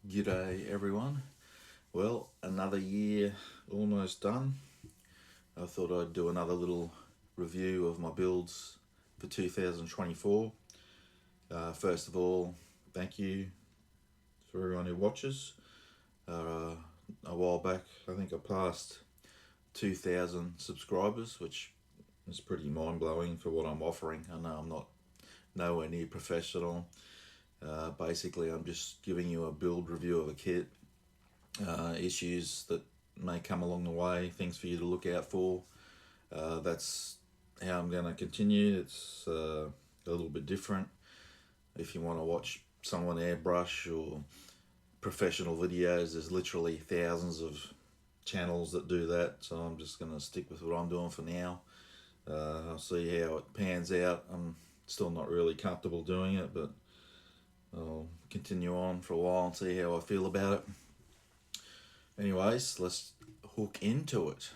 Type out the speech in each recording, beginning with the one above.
G'day everyone. Well, another year almost done. I thought I'd do another little review of my builds for 2024. First of all, thank you for everyone who watches. A while back, I think I passed 2,000 subscribers, which is pretty mind blowing for what I'm offering. I know I'm not nowhere near professional. Basically, I'm just giving you a build review of a kit, issues that may come along the way, things for you to look out for. That's how I'm going to continue. It's a little bit different. If you want to watch someone airbrush or professional videos, there's literally thousands of channels that do that. So I'm just going to stick with what I'm doing for now. I'll see how it pans out. I'm still not really comfortable doing it, but I'll continue on for a while and see how I feel about it. Anyways, let's hook into it.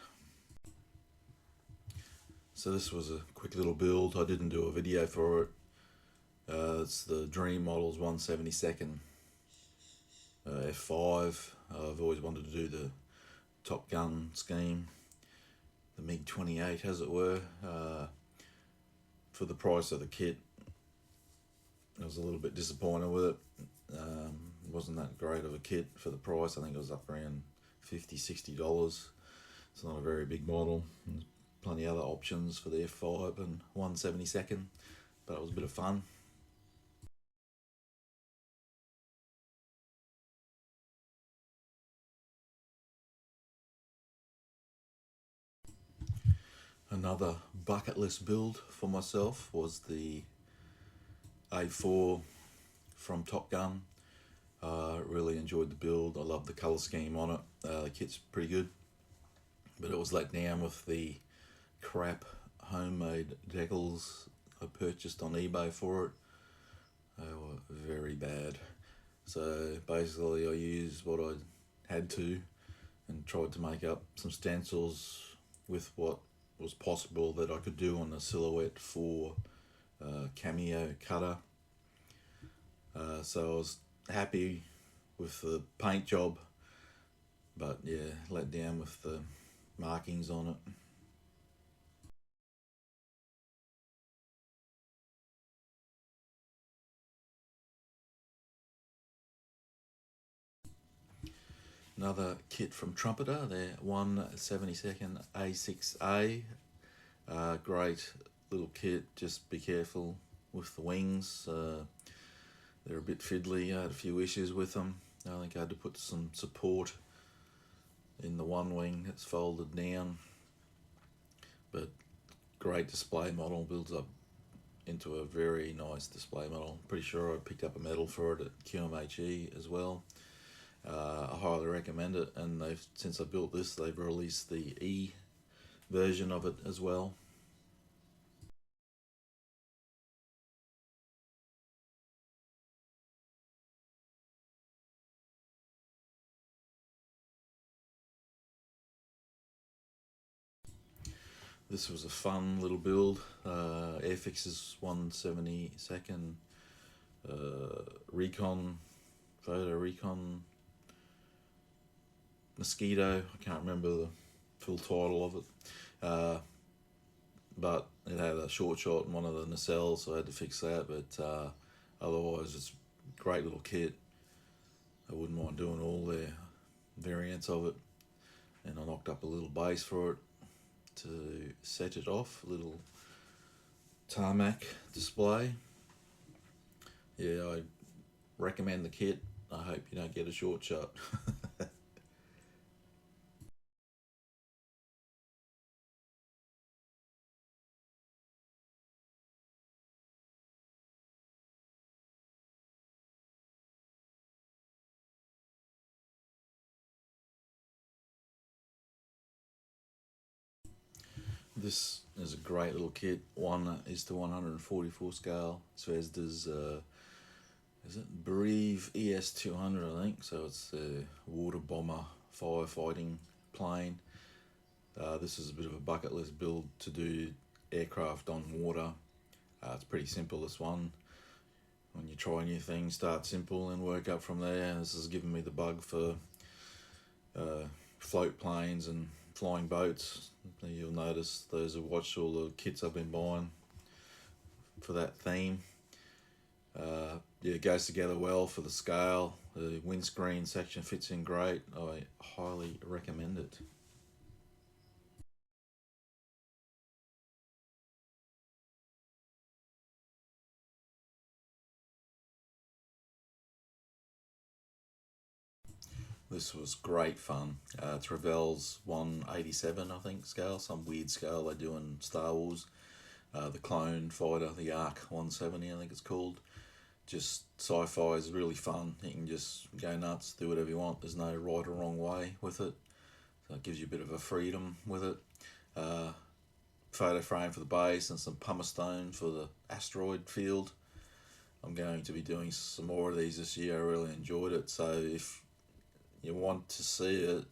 So this was a quick little build. I didn't do a video for it. It's the Dream Models 172nd F5. I've always wanted to do the Top Gun scheme, the MiG-28 as it were. For the price of the kit, I was a little bit disappointed with it. It wasn't that great of a kit for the price. I think it was up around $50-$60. It's not a very big model. There's plenty other options for the F5 and 172nd, but it was a bit of fun. Another bucket list build for myself was the A4 from Top Gun. Really enjoyed the build. I love the colour scheme on it. The kit's pretty good, but it was let down with the crap homemade decals I purchased on eBay for it. They were very bad. So basically I used what I had to and tried to make up some stencils with what was possible that I could do on the Silhouette 4 Cameo cutter. So I was happy with the paint job, but yeah, let down with the markings on it. Another kit from Trumpeter, their 172nd A6A. Great little kit, just be careful with the wings. They're a bit fiddly. I had a few issues with them. I think I had to put some support in the one wing that's folded down. But great display model, builds up into a very nice display model. Pretty sure I picked up a medal for it at QMHE as well. I highly recommend it, and they've since I built this, they've released the E version of it as well. This was a fun little build. Airfix's 172nd Recon, Photo Recon Mosquito. I can't remember the full title of it. But it had a short shot in one of the nacelles, so I had to fix that. But otherwise, it's a great little kit. I wouldn't mind doing all their variants of it. And I knocked up a little base for it to set it off, a little tarmac display. Yeah, I recommend the kit. I hope you don't get a short shot. This is a great little kit. One is to 144 scale. Zvezda's, is it Bereave ES200, I think. So it's a water bomber firefighting plane. This is a bit of a bucket list build to do aircraft on water. It's pretty simple, this one. When you try new things, start simple and work up from there. This has given me the bug for float planes and flying boats. You'll notice those who watched all the kits I've been buying for that theme. Yeah, it goes together well for the scale. The windscreen section fits in great. I highly recommend it. This was great fun. It's Revell's 187, I think, scale, some weird scale they do in Star Wars. The clone fighter, the Arc 170, I think it's called. Just sci-fi is really fun. You can just go nuts, do whatever you want. There's no right or wrong way with it. So it gives you a bit of a freedom with it. Photo frame for the base and some pumice stone for the asteroid field. I'm going to be doing some more of these this year. I really enjoyed it. So if you want to see it,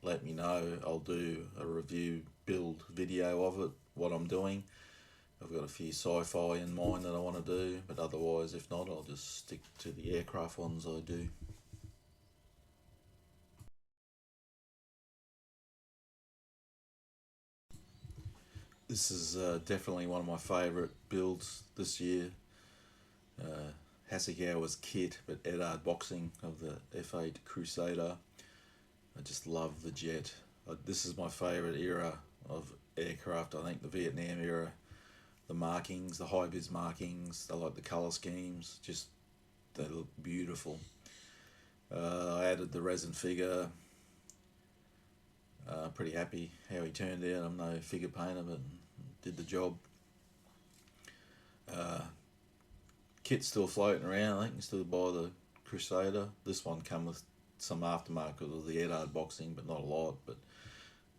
let me know. I'll do a review build video of it, what I'm doing. I've got a few sci-fi in mind that I want to do, but otherwise, if not, I'll just stick to the aircraft ones I do. This is definitely one of my favourite builds this year. Hasegawa's kit, but Eddard Boxing of the F8 Crusader. I just love the jet. This is my favourite era of aircraft. I think the Vietnam era. The markings, the high vis markings, I like the colour schemes. Just they look beautiful. I added the resin figure. Pretty happy how he turned out. I'm no figure painter, but did the job. Kit's still floating around. I think you can still buy the Crusader. This one come with some aftermarket of the Eddard Boxing, but not a lot. But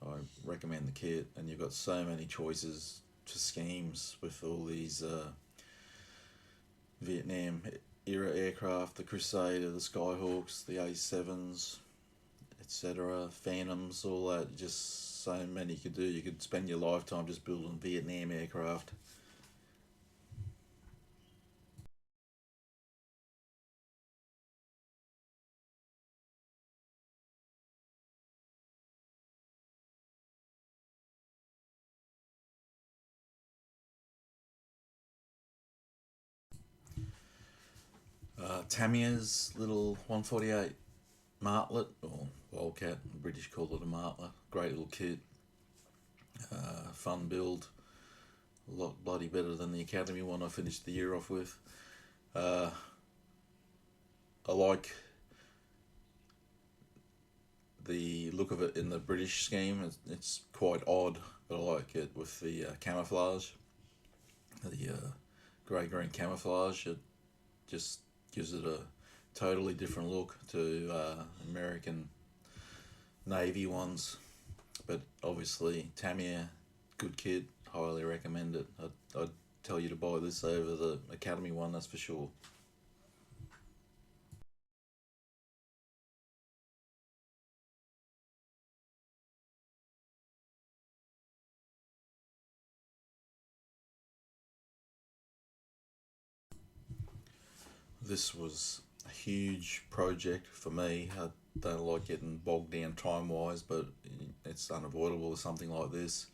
I recommend the kit, and you've got so many choices for schemes with all these Vietnam era aircraft, the Crusader, the Skyhawks, the A7s, etc., Phantoms, all that. Just so many you could do. You could spend your lifetime just building Vietnam aircraft. Tamiya's little 148 Martlet, or Wildcat, the British call it a Martlet. Great little kit, fun build, a lot bloody better than the Academy one I finished the year off with. I like the look of it in the British scheme. It's quite odd, but I like it with the camouflage, the grey green camouflage. It just gives it a totally different look to American Navy ones. But obviously, Tamiya, good kit, highly recommend it. I'd tell you to buy this over the Academy one, that's for sure. This was a huge project for me. I don't like getting bogged down time wise, but it's unavoidable with something like this.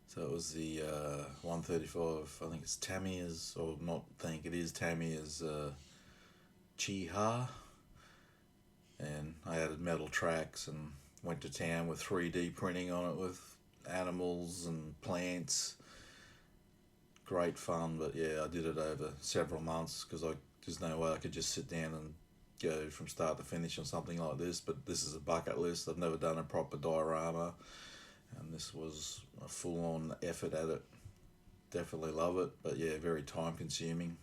So it was the 135, I think it's Tamiya's, or not think, it is Tamiya's Chi-Ha. And I added metal tracks and went to town with 3D printing on it with animals and plants. Great fun, but yeah, I did it over several months because there's no way I could just sit down and go from start to finish on something like this. But this is a bucket list. I've never done a proper diorama, and this was a full-on effort at it. Definitely love it, but yeah, very time consuming.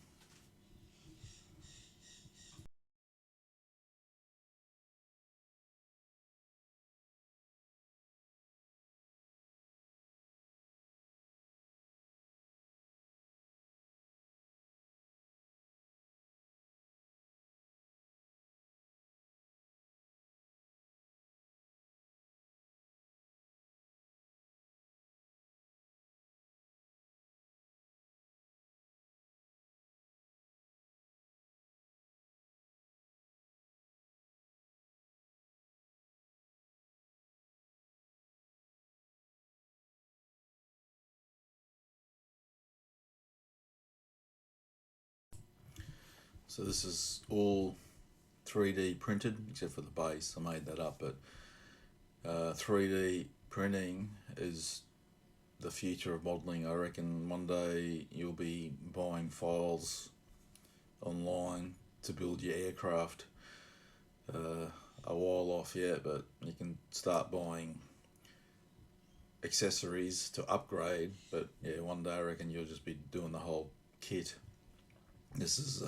So this is all 3D printed except for the base. I made that up, but 3D printing is the future of modelling. I reckon one day you'll be buying files online to build your aircraft. A while off yet, but you can start buying accessories to upgrade. But yeah, one day I reckon you'll just be doing the whole kit. This is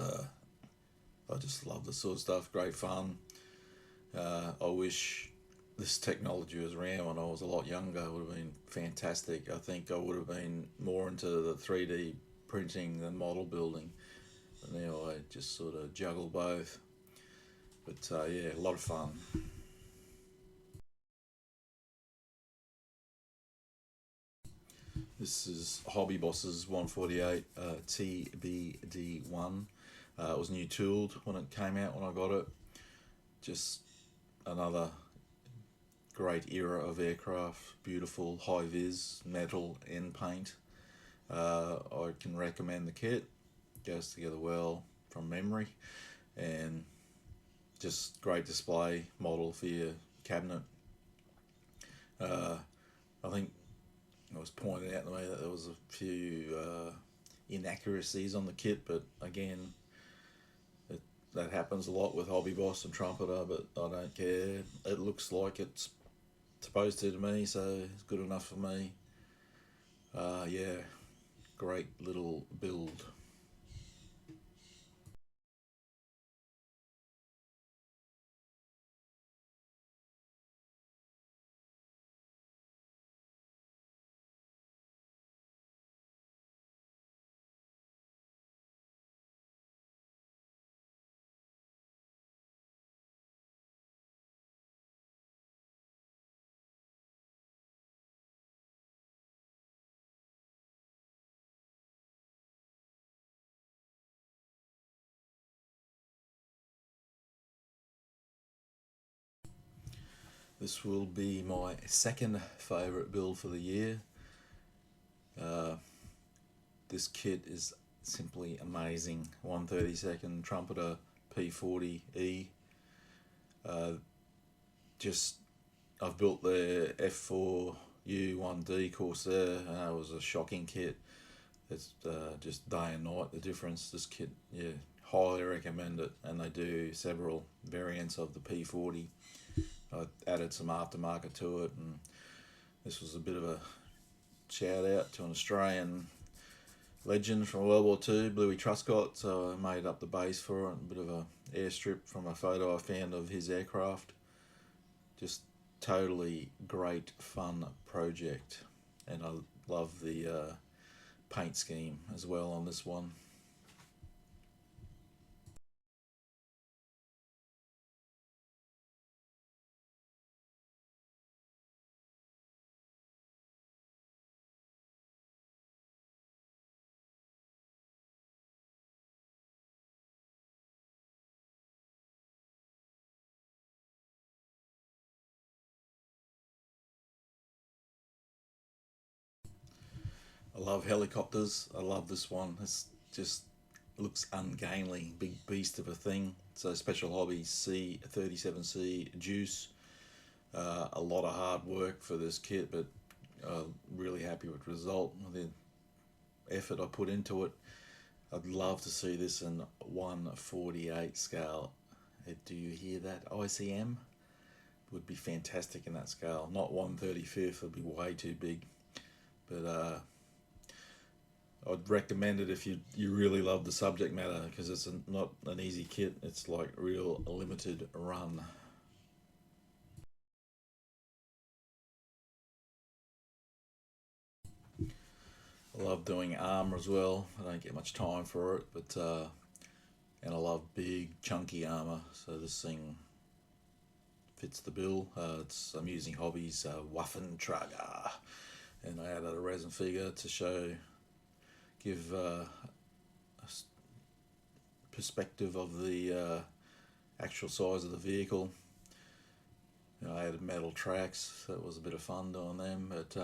I just love this sort of stuff. Great fun. I wish this technology was around when I was a lot younger. It would have been fantastic. I think I would have been more into the 3D printing than model building. But now I just sort of juggle both. But yeah, a lot of fun. This is Hobby Boss's 148 TBD1. It was new tooled when it came out when I got it. Just another great era of aircraft. Beautiful high vis metal and paint. I can recommend the kit. Goes together well from memory, and just great display model for your cabinet. I think it was pointed out to me that there was a few inaccuracies on the kit, but again, that happens a lot with Hobby Boss and Trumpeter, but I don't care. It looks like it's supposed to me, so it's good enough for me. Yeah, great little build. This will be my second favourite build for the year. Uh, this kit is simply amazing. 132nd Trumpeter P40E. Just I've built the F4U1D Corsair, and it was a shocking kit. It's just day and night the difference. This kit, yeah, highly recommend it. And they do several variants of the P40. I added some aftermarket to it, and this was a bit of a shout out to an Australian legend from World War II, Bluey Truscott. So I made up the base for it, a bit of a airstrip from a photo I found of his aircraft. Just totally great fun project, and I love the paint scheme as well on this one. I love helicopters. I love this one. It's just looks ungainly, big beast of a thing. So Special Hobbies C37C Juice. A lot of hard work for this kit, but really happy with the result. The effort I put into it. I'd love to see this in 148 scale. Do you hear that? ICM would be fantastic in that scale. Not 135th, would be way too big. But I'd recommend it if you really love the subject matter, because it's not an easy kit. It's like real limited run. I love doing armor as well. I don't get much time for it, but and I love big chunky armor. So this thing fits the bill. I'm using Hobbies Waffentrager, and I added a resin figure to give a perspective of the actual size of the vehicle. I added metal tracks, so it was a bit of fun doing them. But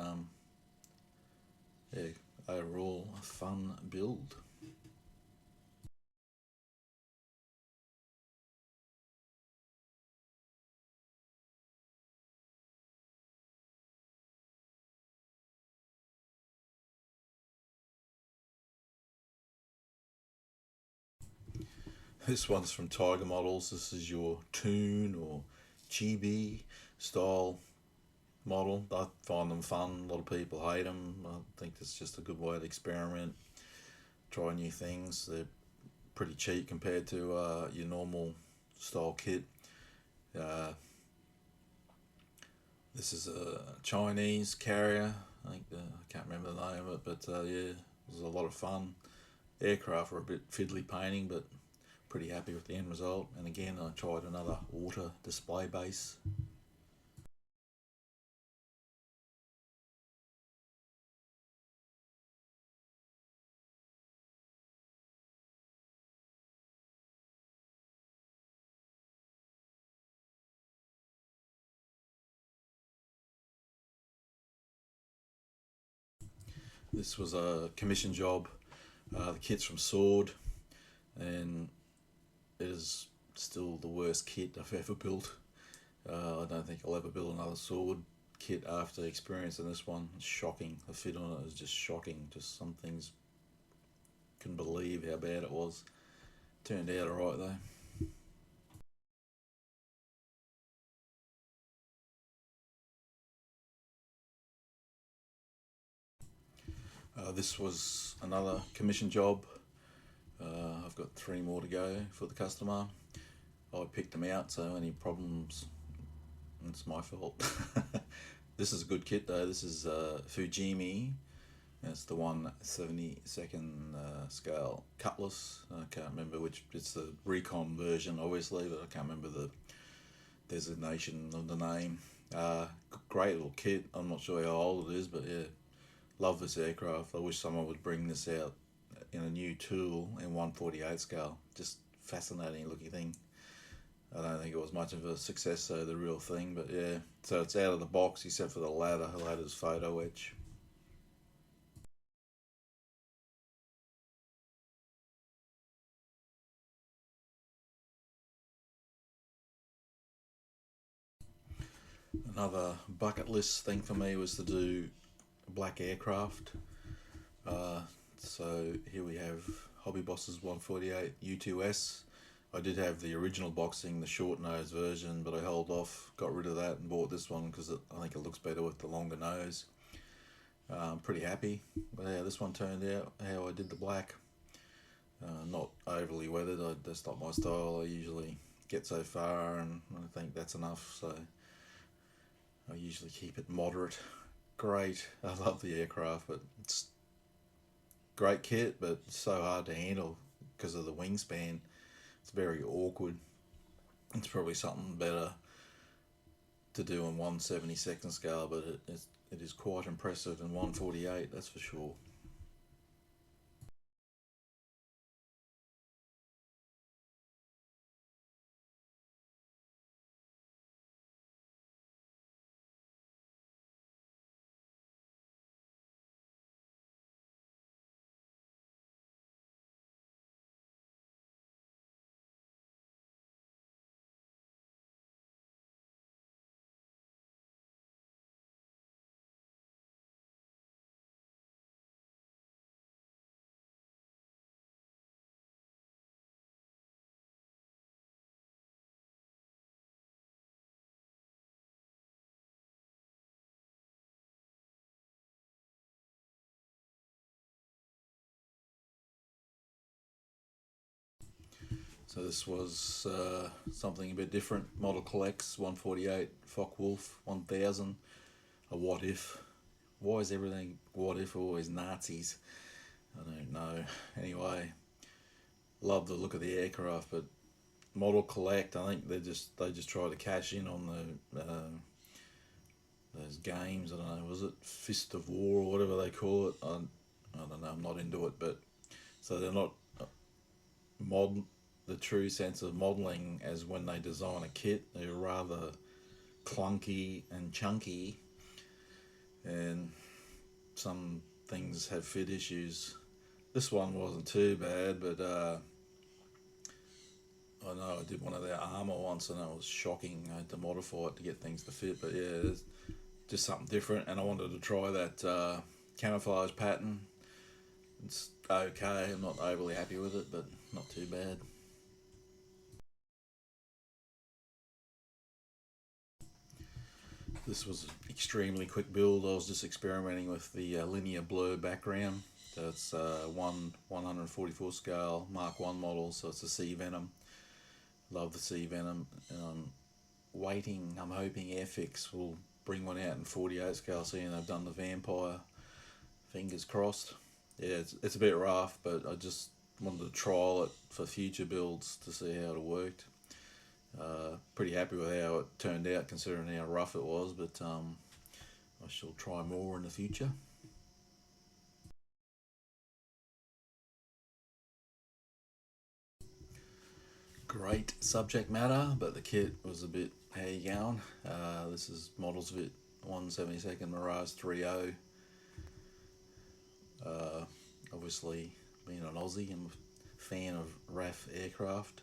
yeah, overall, a fun build. This one's from Tiger Models. This is your Toon or Chibi style model. I find them fun. A lot of people hate them. I think it's just a good way to experiment, try new things. They're pretty cheap compared to your normal style kit. Uh, this is a Chinese carrier. I can't remember the name of it, but yeah, it was a lot of fun. Aircraft were a bit fiddly painting, but pretty happy with the end result. And again, I tried another water display base. This was a commission job. The kit's from Sword, and it is still the worst kit I've ever built. I don't think I'll ever build another Sword kit after experiencing this one. It's shocking. The fit on it is just shocking. Just some things, couldn't believe how bad it was. Turned out alright though. This was another commission job. I've got 3 more to go for the customer. I picked them out, so any problems, it's my fault. This is a good kit though. This is Fujimi. It's the 1/72 scale cutlass. I can't remember which. It's the Recon version, obviously, but I can't remember the designation of the name. Great little kit. I'm not sure how old it is, but yeah, love this aircraft. I wish someone would bring this out in a new tool in 1/48 scale. Just fascinating looking thing. I don't think it was much of a success though, the real thing, but yeah. So it's out of the box except for the ladder. The ladder's photo etch. Another bucket list thing for me was to do black aircraft. So here we have Hobby Boss's 148 U2S. I did have the original boxing, the short nose version, but I held off, got rid of that, and bought this one because I think it looks better with the longer nose. I'm pretty happy with how this one turned out, how I did the black. Not overly weathered, that's not my style. I usually get so far and I think that's enough, so I usually keep it moderate. Great, I love the aircraft, but it's great kit, but so hard to handle because of the wingspan. It's very awkward. It's probably something better to do in 1/72 scale, but it is quite impressive in 1/48, that's for sure. So this was something a bit different. Model Collects 148 Focke-Wulf 1000. A what if. Why is everything what if always Nazis? I don't know. Anyway, love the look of the aircraft, but Model Collect, I think they just try to cash in on those games. I don't know, was it Fist of War or whatever they call it? I don't know. I'm not into it, but so they're not mod the true sense of modelling as when they design a kit. They're rather clunky and chunky, and some things have fit issues. This one wasn't too bad, but I know I did one of their armour once and it was shocking. I had to modify it to get things to fit, but yeah, it's just something different, and I wanted to try that camouflage pattern. It's okay. I'm not overly happy with it, but not too bad. This was an extremely quick build. I was just experimenting with the linear blur background. That's 144 scale Mark 1 model, so it's a Sea Venom. Love the Sea Venom. I'm hoping Airfix will bring one out in 48 scale, seeing they've done the Vampire. Fingers crossed. Yeah, it's a bit rough, but I just wanted to trial it for future builds to see how it worked. Pretty happy with how it turned out considering how rough it was, but I shall try more in the future. Great subject matter, but the kit was a bit, how you going? This is Modelsvit 172nd Mirage 3.0. Obviously, being an Aussie, I'm a fan of RAF aircraft.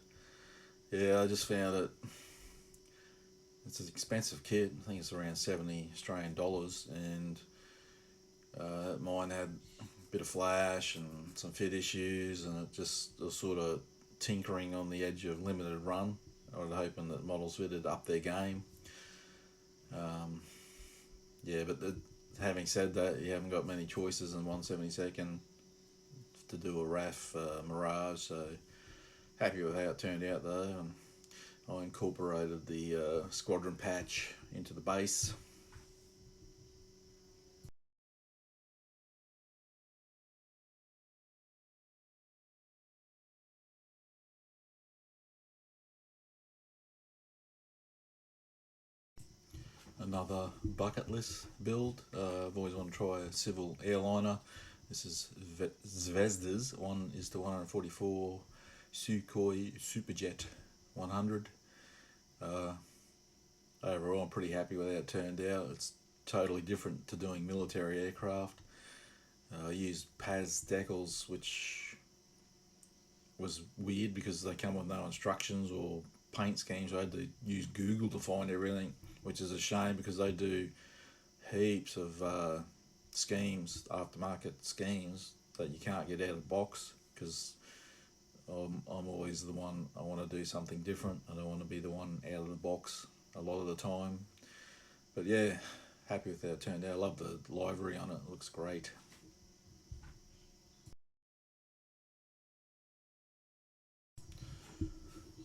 Yeah, I just found it. It's an expensive kit. I think it's around 70 Australian dollars, and mine had a bit of flash and some fit issues, and it just was sort of tinkering on the edge of limited run. I was hoping that Modelsvit would up their game. Yeah, but having said that, you haven't got many choices in 172nd to do a RAF Mirage, so happy with how it turned out though. And I incorporated the squadron patch into the base. Another bucket list build. I've always wanted to try a civil airliner. This is Zvezda's. One is the 144 Sukhoi Superjet 100. Overall, I'm pretty happy with how it turned out. It's totally different to doing military aircraft. I used PAS decals, which was weird because they come with no instructions or paint schemes. I had to use Google to find everything, which is a shame because they do heaps of schemes, aftermarket schemes that you can't get out of the box because I'm always the one, I want to do something different. I don't want to be the one out of the box a lot of the time. But yeah, happy with how it turned out. I love the livery on it. It looks great.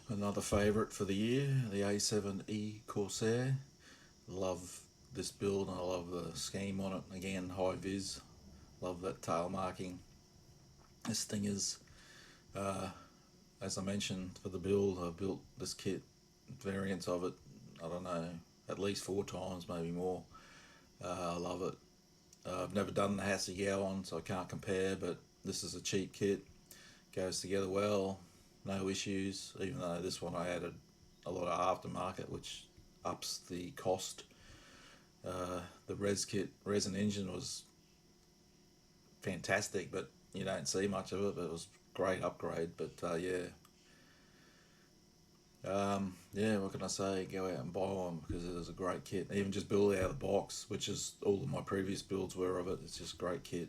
Another favourite for the year, the A7E Corsair. Love this build and I love the scheme on it. Again, high vis. Love that tail marking. This thing is, uh, as I mentioned, for the build, I've built this kit, variants of it, I don't know, at least 4 times, maybe more. I love it. I've never done the Hasegawa one, so I can't compare, but this is a cheap kit. Goes together well, no issues, even though this one I added a lot of aftermarket, which ups the cost. The resin engine was fantastic, but you don't see much of it, but it was a great upgrade. But yeah, what can I say? Go out and buy one because it is a great kit. Even just build it out of the box, which is all of my previous builds were of it. It's just a great kit.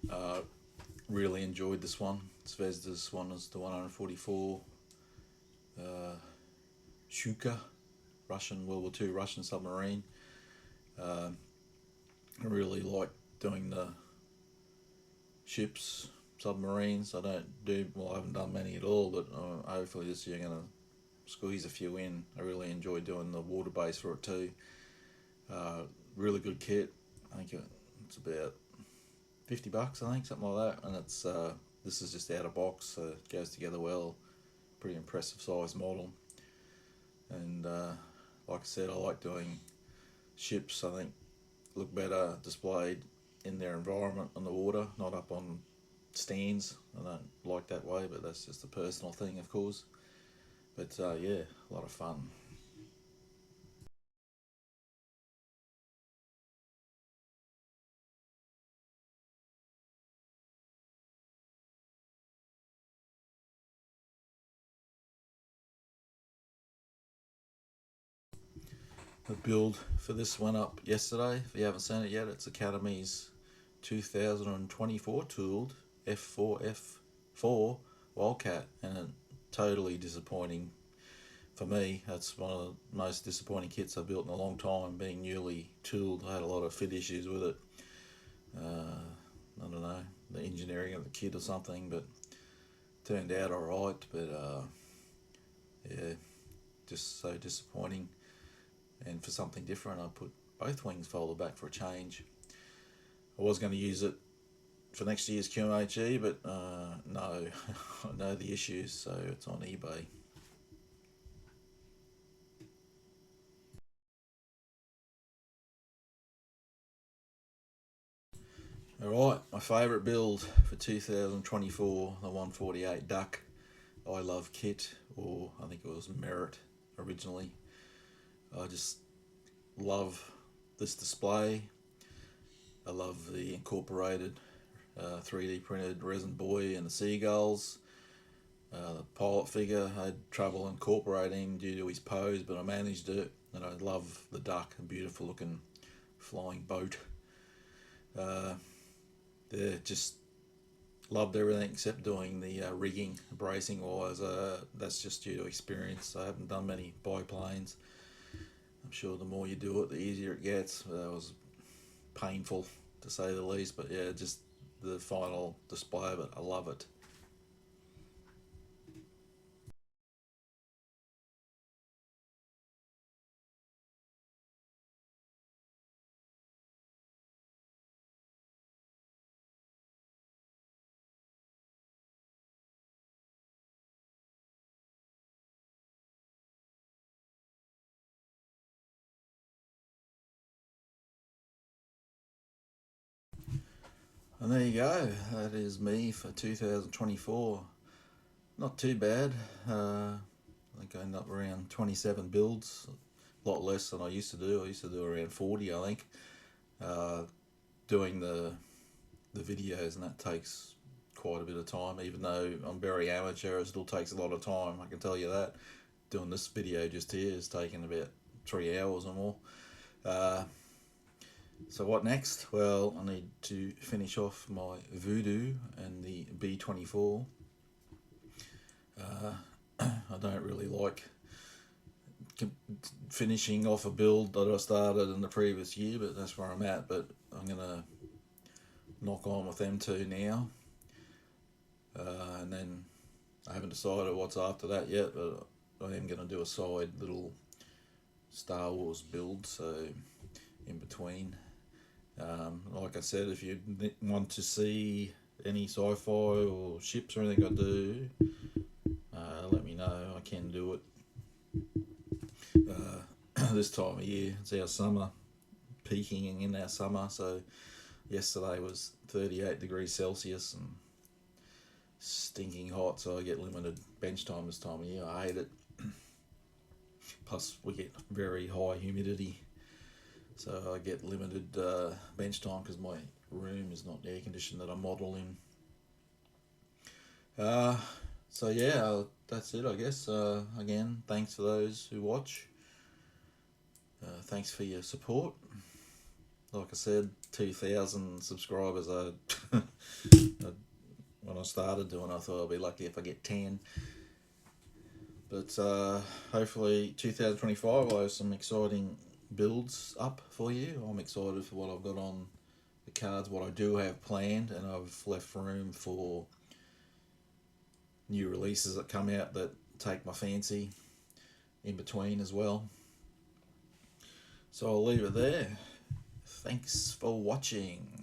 Uh, really enjoyed this one. Zvezda's one is the 144 uh, Shuka, Russian World War II Russian submarine. Uh, I really like doing the ships, submarines. I don't do, well, I haven't done many at all, but hopefully this year I'm going to squeeze a few in. I really enjoy doing the water base for it too. Uh, really good kit. I think it's about $50, I think, something like that. And it's this is just out of box, so it goes together well. Pretty impressive size model. And like I said, I like doing ships. I think look better displayed in their environment on the water, not up on stands. I don't like that way, but that's just a personal thing, of course. But yeah, a lot of fun. The build for this went up yesterday. If you haven't seen it yet, it's Academy's 2024 tooled F4F4 Wildcat, and totally disappointing for me. That's one of the most disappointing kits I've built in a long time, being newly tooled. I had a lot of fit issues with it. I don't know, the engineering of the kit or something, but turned out alright. But yeah, just so disappointing. And for something different, I put both wings folded back for a change. I was going to use it for next year's QMHE, but no, I know the issues, so it's on eBay. Alright, my favourite build for 2024, the 148 Duck I Love kit, or I think it was Merit originally. I just love this display. I love the incorporated 3D printed resin buoy and the seagulls. The pilot figure, I had trouble incorporating due to his pose, but I managed it. And I love the duck, a beautiful looking flying boat. They just loved everything except doing the rigging, bracing wise. That's just due to experience. I haven't done many biplanes. I'm sure the more you do it, the easier it gets. That was painful to say the least, but yeah, just the final display of it, I love it. And there you go, that is me for 2024. Not too bad. I think I ended up around 27 builds, a lot less than I used to do. I used to do around 40, I think. Doing the videos, and that takes quite a bit of time. Even though I'm very amateur, it still takes a lot of time, I can tell you that. Doing this video just here is taking about 3 hours or more. So what next? Well, I need to finish off my Voodoo and the B24. I don't really like finishing off a build that I started in the previous year, but that's where I'm at. But I'm gonna knock on with them two now, and then I haven't decided what's after that yet, but I am gonna do a side little Star Wars build, so in between. Like I said, if you want to see any sci-fi or ships or anything I do, let me know. I can do it. This time of year, it's our summer, peaking in our summer. So yesterday was 38 degrees Celsius and stinking hot, so I get limited bench time this time of year. I hate it. Plus we get very high humidity, so I get limited bench time because my room is not air conditioned that I model in. So yeah, that's it, I guess. Again, thanks for those who watch. Thanks for your support. Like I said, 2,000 subscribers. When I started doing it, I thought I'd be lucky if I get 10. But hopefully 2025 I have some exciting builds up for you. I'm excited for what I've got on the cards, what I do have planned, and I've left room for new releases that come out that take my fancy in between as well. So I'll leave it there. Thanks for watching.